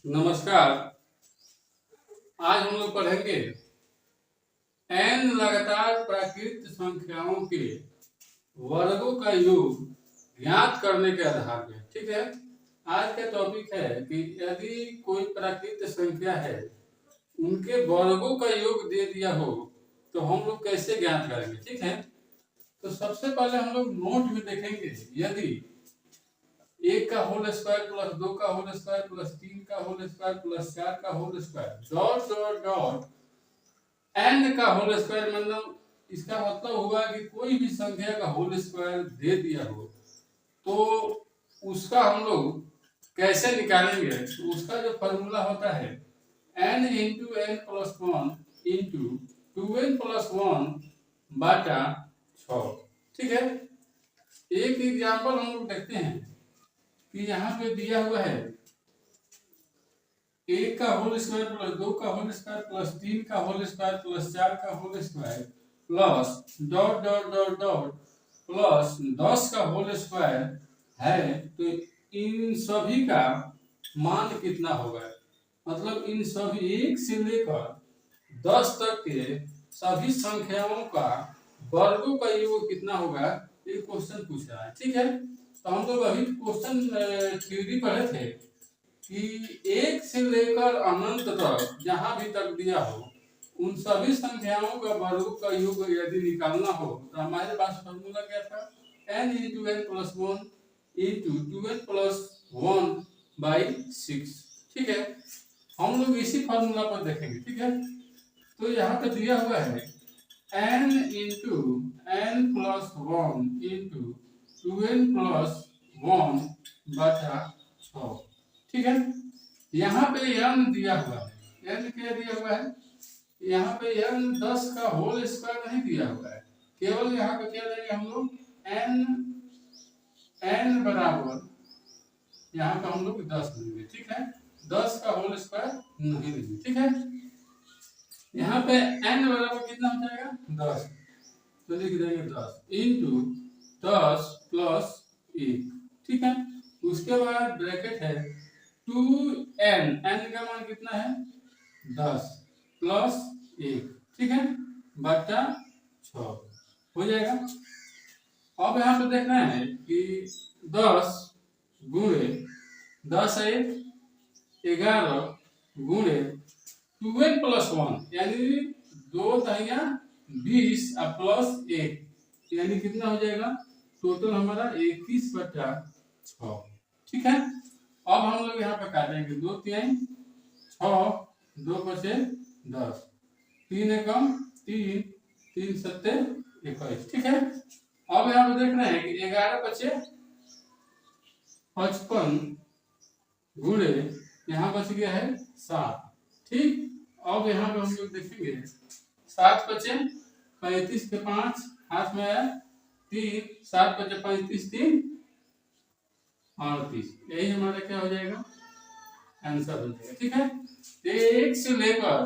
नमस्कार। आज हम लोग पढ़ेंगे n लगातार प्राकृत संख्याओं के वर्गों का योग ज्ञात करने के आधार पर। ठीक है, आज का टॉपिक है कि यदि कोई प्राकृत संख्या है उनके वर्गों का योग दे दिया हो तो हम लोग कैसे ज्ञात करेंगे। ठीक है, तो सबसे पहले हम लोग नोट में देखेंगे, यदि 1 का होल स्क्वायर प्लस 2 का होल स्क्वायर प्लस 3 का होल स्क्वायर प्लस 4 का whole square dot dot dot n का होल स्क्वायर, मतलब इसका मतलब हुआ कि कोई भी संख्या का होल स्क्वायर दे दिया हो तो उसका हम लोग कैसे निकालेंगे। तो उसका जो फॉर्मूला होता है n into n plus one into 2n plus one बाटा 6। ठीक है, एक एग्जाम्पल हम लोग देखते हैं कि यहाँ पे दिया हुआ है 1 का होल स्क्वायर प्लस 2 का होल स्क्वायर प्लस 3 का होल स्क्वायर प्लस 4 का whole square plus dot dot dot dot plus 10 का होल स्क्वायर है। तो इन सभी का मान कितना होगा, मतलब इन सभी 1 से लेकर 10 तक के सभी संख्याओं का वर्गों का योग कितना होगा, ये क्वेश्चन पूछ रहा है। ठीक है, तो हम लोग अभी क्वेश्चन थ्योरी पढ़े थे कि 1 से लेकर अनंत तक जहां भी तक दिया हो उन सभी संख्याओं का वर्गों का योग यदि निकालना हो तो हमारे पास फॉर्मूला क्या था, n into n plus one into 2n plus one by 6। ठीक है, हम लोग इसी फॉर्मूला पर देखेंगे। ठीक है, तो यहाँ पे दिया हुआ है n into n plus one into 2n plus one बटा 6। ठीक है, यहाँ पे n दिया हुआ है, n क्या दिया हुआ है, यहाँ पे n 10 का होल स्क्वायर नहीं दिया हुआ है, केवल यहाँ पे क्या लेंगे हम लोग n बराबर यहाँ पे हम लोग 10 लेंगे। ठीक है, 10 का होल स्क्वायर नहीं लेंगे। ठीक है, यहाँ पे n बराबर कितना हो जाएगा 10, तो लिख देंगे 10 इंटू 10 प्लस 1। ठीक है, उसके बाद ब्रैकेट है 2n, n का मान कितना है 10 प्लस 1। ठीक है, बटा 6 हो जाएगा। अब यहाँ पे देखना है कि 10 गुणे 10 है 11 गुणे 2n प्लस 1 यानी 2 दहिया 20 और प्लस 1 यानी कितना हो जाएगा, टोटल हमारा 21 बटा 6। ठीक है, अब हम लोग यहाँ पे काटेंगे 2 3 6, 2 बचे 10, 3 एकम 3, 3 सत्ते 21। ठीक है, अब यहाँ पे देखना है कि 11 बचे 55 गुणे यहाँ बच गया है 7। ठीक, अब यहाँ पे हम लोग देखेंगे 7 बचे 35 के 5 हाथ में आया 3, 7 बचे 35 3 38, यही हमारा क्या हो जाएगा आंसर हो जाएगा। ठीक है, 1 से लेकर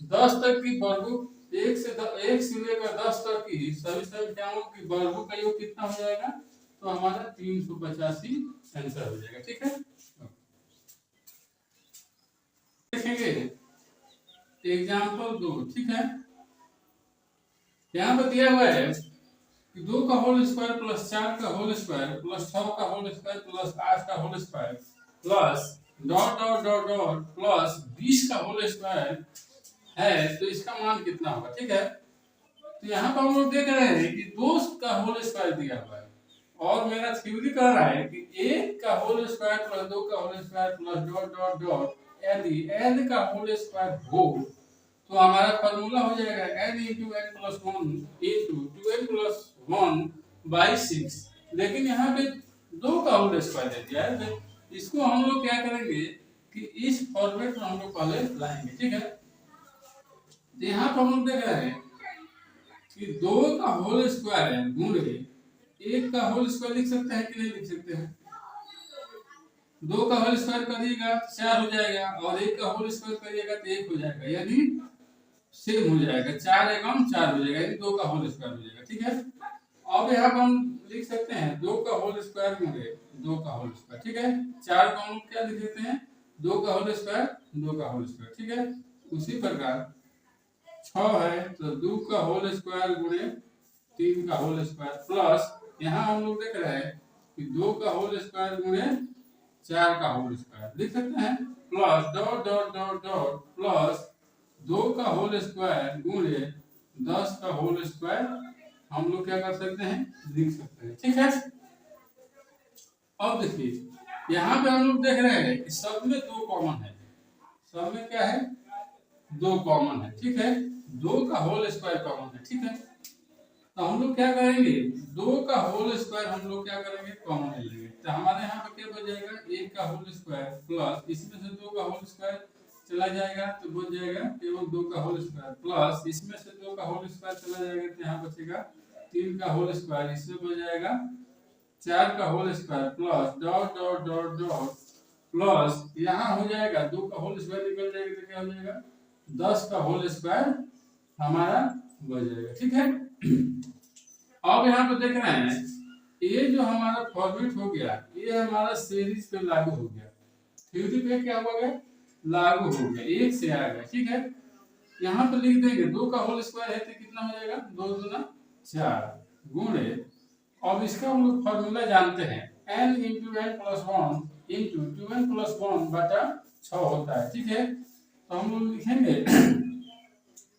10 तक की वर्गों 1 से लेकर 10 तक की सभी संख्याओं की वर्गों का योग कितना हो जाएगा, तो हमारा 385 आंसर हो जाएगा। ठीक है, देखेंगे एग्जाम्पल 2। ठीक है, यहाँ पर दिया हुआ है कि 2 का होल स्क्वायर प्लस 4 का होल स्क्वायर प्लस 6 का होल स्क्वायर प्लस 8 का whole square plus dot dot dot dot plus 20 का होल स्क्वायर है, तो इसका मान कितना होगा। ठीक है, तो यहाँ पर हम लोग देख रहे हैं कि 2 का होल स्क्वायर दिया हुआ है और मेरा थ्योरी कह रहा है कि 1 का होल स्क्वायर प्लस 2 का whole square plus dot dot dot यदि n का होल स्क्वायर हो तो हमारा फॉर्मूला हो जाएगा n into n plus one into 2n plus one by 6। लेकिन यहाँ पे 2 का होल स्क्वायर दे दिया है, तो इसको हम लोग क्या करेंगे कि इस फॉर्मेट में हम लोग पहले लाएंगे। ठीक है, तो यहाँ पर हम लोग देख रहे हैं कि 2 का होल स्क्वायर है गुणे 1 का होल स्क्वायर लिख सकते हैं कि नहीं लिख सकते हैं, 2 का होल स्क्वायर करिएगा 4 हो जाएगा और 1 का होल स्क्वायर करिएगा तो 1 हो जाएगा, यानी सेम हो जाएगा, 4 एकम 4 हो जाएगा, यानी 2 का होल स्क्वायर हो जाएगा। ठीक है, अब यहाँ पर हम लिख सकते हैं 2 का होल स्क्वायर गुणे 2 का होल स्क्वायर। ठीक है, 4 को हम क्या लिख देते हैं 2 का होल स्क्वायर 2 का होल स्क्वायर, ठीक है। उसी प्रकार 6 है तो 2 का होल स्क्वायर गुणे 3 का होल स्क्वायर प्लस यहाँ हम लोग देख रहे हैं कि 2 का होल स्क्वायर गुणे 4 का होल स्क्वायर लिख सकते हैं plus dot dot dot dot plus 2 का होल स्क्वायर गुणे 10 का होल स्क्वायर हम लोग क्या कर सकते हैं लिख सकते हैं, ठीक है। अब देखिए यहाँ पे हम लोग देख रहे हैं कि सब में 2 कॉमन है, सब में क्या है 2 कॉमन है, ठीक है। 2 का होल स्क्वायर कॉमन है, ठीक है। तो हम लोग क्या करेंगे 2 का होल स्क्वायर हम लोग क्या करेंगे कॉमन ले लेंगे, तो हमारे यहाँ पे क्या बच जाएगा 1 का होल स्क्वायर प्लस इसमें से 2 का होल स्क्वायर चला जाएगा तो बच जाएगा केवल 2 का होल स्क्वायर प्लस इसमें से 2 का होल स्क्वायर चला जाएगा तो यहाँ बचेगा 3 का होल स्क्वायर, इसमें बच जाएगा 4 का whole square plus dot dot dot dot plus यहाँ हो जाएगा 2 का होल स्क्वायर निकल जाएगा तो क्या हो जाएगा 10 का होल स्क्वायर हमारा बच जाएगा, ठीक है। अब यहाँ पे देख रहे हैं ये जो हमारा फॉर्मेट हो गया ये हमारा सीरीज पे लागू हो गया, थ्योरी पे क्या हो गया लागू हो गया, एक से आ गया, ठीक है। यहाँ पे लिख देंगे 2 का होल स्क्वायर है तो कितना हो जाएगा 2 दूना 4 गुणे, अब इसका हम लोग फॉर्मूला जानते हैं n into n plus 1 into 2n plus 1 बटा 6 होता है, ठीक है। तो हम लोग लिखेंगे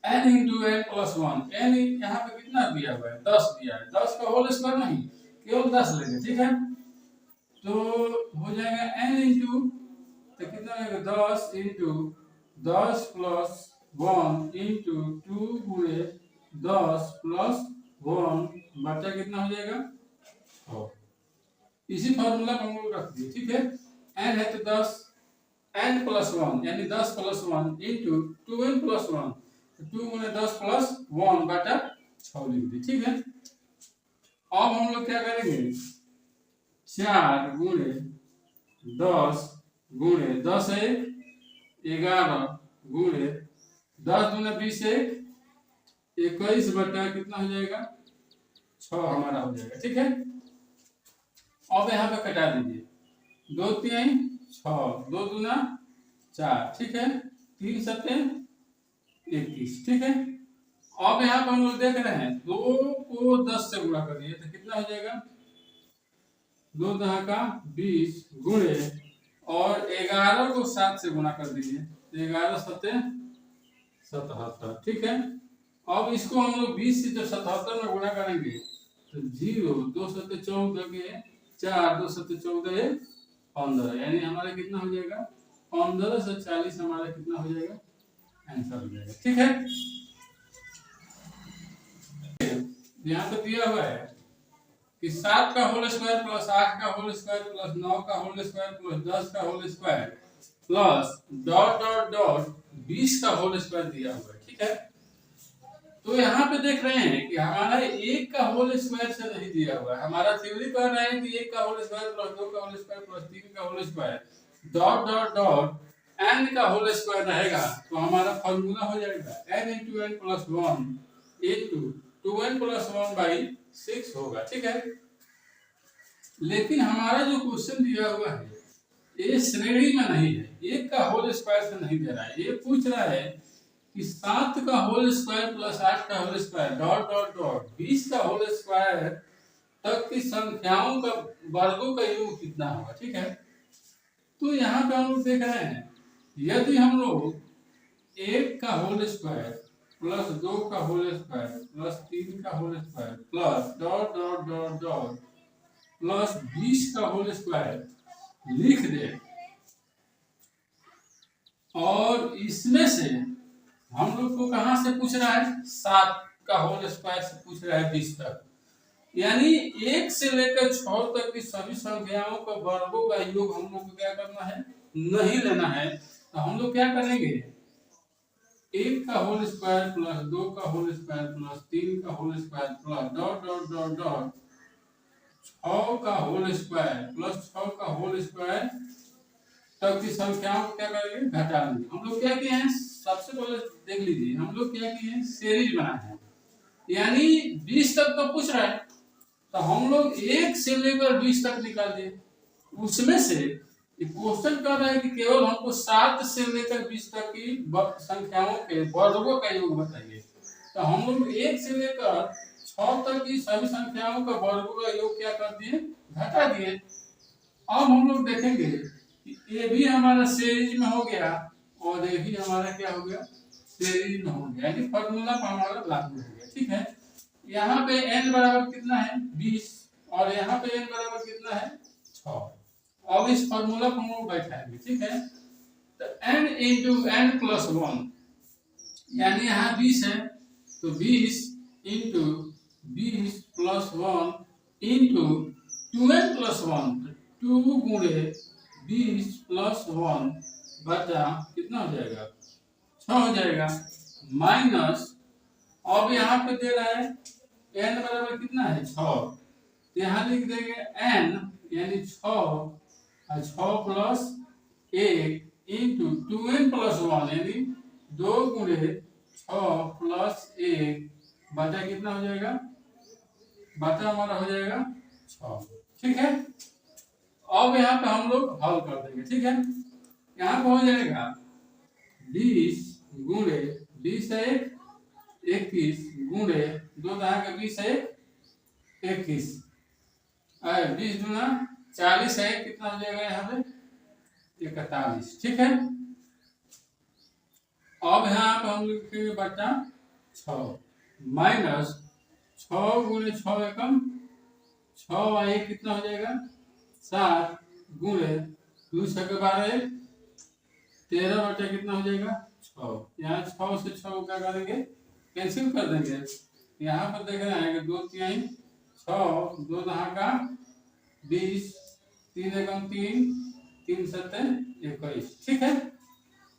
n into n plus 1, n यहाँ पे कितना दिया हुआ है 10 दिया है, 10 का होल स्क्वायर नहीं केवल 10 लेंगे, ठीक है। तो हो जाएगा n इंटू तो कितना होगा 10 इंटू 10 प्लस 1 इंटू 2 गुणे 10 प्लस 1 बचा कितना हो जाएगा 6। इसी फॉर्मूला को हम लोग रख दिए, ठीक है। n है तो 10 n प्लस 1 यानी 10 प्लस 1 इंटू 2n प्लस 1 2 गुणे 10 प्लस 1 बटा 6 लिख दी, ठीक है। अब हम लोग क्या करेंगे 4 गुणे 10 गुणे 10 है 11 गुणे 10 दूना 20 है 21 बटा कितना हो जाएगा 6 हमारा हो जाएगा, ठीक है। अब यहाँ पे कटा दीजिए 2 3 6 2 दूना 4, ठीक है 3 7 21, ठीक है। अब यहाँ पर हम लोग देख रहे हैं 2 को 10 से गुणा करिए तो कितना हो जाएगा 2 दहा का 20 गुणे और 11 को 7 से गुणा कर दीजिए तो 11 7 77, ठीक है। अब इसको हम लोग 20 से जब 77 में गुणा करेंगे तो 0 2 7 14 के 4 2 7 14 15 यानी हमारा कितना हो जाएगा 15 से 40 हमारा कितना हो जाएगा आंसर हो जाएगा, ठीक है। यहाँ पे दिया हुआ है कि 7 का होल स्क्वायर प्लस 8 का होल स्क्वायर प्लस 9 का होल स्क्वायर प्लस 10 का whole square plus dot dot dot 20 का होल स्क्वायर दिया हुआ है, ठीक है। तो यहाँ पे देख रहे हैं कि हमारा 1 का होल स्क्वायर से नहीं दिया हुआ है, हमारा थ्योरी कर रहे हैं कि 1 का होल स्क्वायर प्लस 2 का होल स्क्वायर प्लस 3 का whole square dot dot dot n का होल स्क्वायर रहेगा तो हमारा फॉर्मूला हो जाएगा n into n plus 1 into 2n plus 1 by 6 होगा, ठीक है। लेकिन हमारा जो क्वेश्चन दिया हुआ है ये श्रेणी में नहीं है, 1 का होल स्क्वायर से नहीं दे रहा है, ये पूछ रहा है कि 7 का होल स्क्वायर प्लस 8 का whole square dot dot dot 20 का होल स्क्वायर तक की संख्याओं का वर्गों का योग कितना होगा, ठीक है। तो यहाँ पे हम लोग देख रहे हैं यदि हम लोग 1 का होल स्क्वायर प्लस 2 का होल स्क्वायर प्लस 3 का whole square plus dot dot dot dot plus 20 का होल स्क्वायर लिख दे और इसमें से हम लोग को कहां से पूछ रहा है 7 का होल स्क्वायर से पूछ रहा है 20 तक, यानी 1 से लेकर 6 तक की सभी संख्याओं का वर्गों का योग हम लोग को क्या करना है नहीं लेना है। तो हम लोग क्या करेंगे 1 का होल स्क्वायर प्लस 2 का होल स्क्वायर प्लस 3 का whole square plus dot dot dot dot 6 का होल स्क्वायर प्लस 6 का होल स्क्वायर तक की संख्याओं को क्या करेंगे घटा लेंगे। हम लोग क्या किए हैं सबसे पहले देख लीजिए हम लोग क्या किए हैं सीरीज बनाए हैं, यानी 20 तक तो पूछ रहा है तो हम लोग 1 से लेकर 20 तक निकाल दिए, उसमें से ये क्वेश्चन कर रहा है कि केवल हमको 7 से लेकर 20 तक की संख्याओं के वर्गों का योग बताइए। तो हम लोग 1 से लेकर 6 तक की सभी संख्याओं का वर्गों का योग क्या कर दिए, घटा दिए। अब हम लोग देखेंगे कि ये भी हमारा सीरीज में हो गया और ये भी हमारा क्या हो गया, सीरीज में हो गया, यानी फॉर्मूला हमारा लागू हो गया। ठीक है, यहाँ पे n बराबर कितना है 20 और यहाँ पे n बराबर कितना है 6। अब इस फॉर्मूला को हम लोग बैठाएंगे। ठीक है, तो n इंटू n प्लस 1, यानी यहाँ 20 है तो 20 into 20 plus 1 into 2n plus 1, 2 गुणे 20 प्लस 1 बचा कितना हो जाएगा 6 हो जाएगा, माइनस अब यहाँ पे दे रहा है n बराबर कितना है 6, तो यहाँ लिख देंगे n यानी 6 और 6 प्लस 1 इंटू 2n प्लस 1 यानी 2 गुणे 6 प्लस 1 बचा कितना हो जाएगा, बचा हमारा हो जाएगा 6। ठीक है, अब यहाँ पे हम लोग हल कर देंगे। ठीक है, यहाँ पे हो जाएगा 20 गुणे 20 है 21 गुणे 2 दहा के 20 है 21, 20 दूना 40 है, कितना हो जाएगा यहाँ पे 41। ठीक है, अब यहाँ पे हम लिखेंगे बचा 6 माइनस 6 गुणे 6 एकम 6 और 1 कितना हो जाएगा 7 गुणे 2 6 के 12 13 बचा कितना हो जाएगा 6। यहाँ 6 से 6 को क्या करेंगे कैंसिल कर देंगे। यहाँ पर देख रहे हैं कि 2 3 6 2 दहा का 20 3 एकम 3 3 7 21। ठीक है,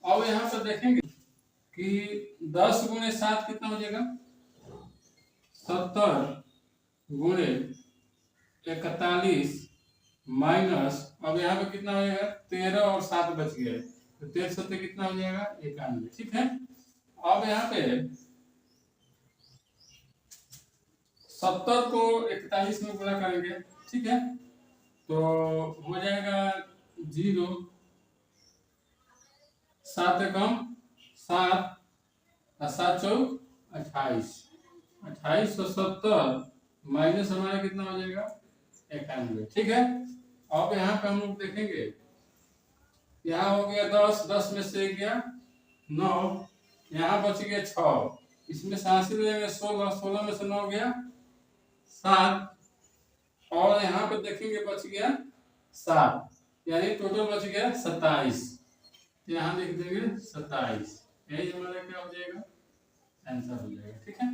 अब यहाँ पर देखेंगे कि 10 गुणे 7 कितना हो जाएगा 70 गुणे 41 माइनस अब यहाँ पे कितना हो जाएगा 13 और 7 बच गए तो 13 7 कितना हो जाएगा 91। ठीक है, अब यहाँ पे 70 को 41 में गुणा करेंगे। ठीक है, तो हो जाएगा 0 7 एकम 7 और 7 चौक 28, 28 और 70 माइनस हमारा कितना हो जाएगा 91। ठीक है, अब यहाँ पे हम लोग देखेंगे यहाँ हो गया 10, 10 में से गया 9, यहाँ बच गया 6, इसमें से हासिल हो जाएगा 16, 16 में से 9 गया 7 और यहाँ पे देखेंगे बच गया 7, यानी टोटल बच गया 27। यहाँ लिख देंगे 27, यही हमारा क्या हो जाएगा आंसर हो जाएगा। ठीक है।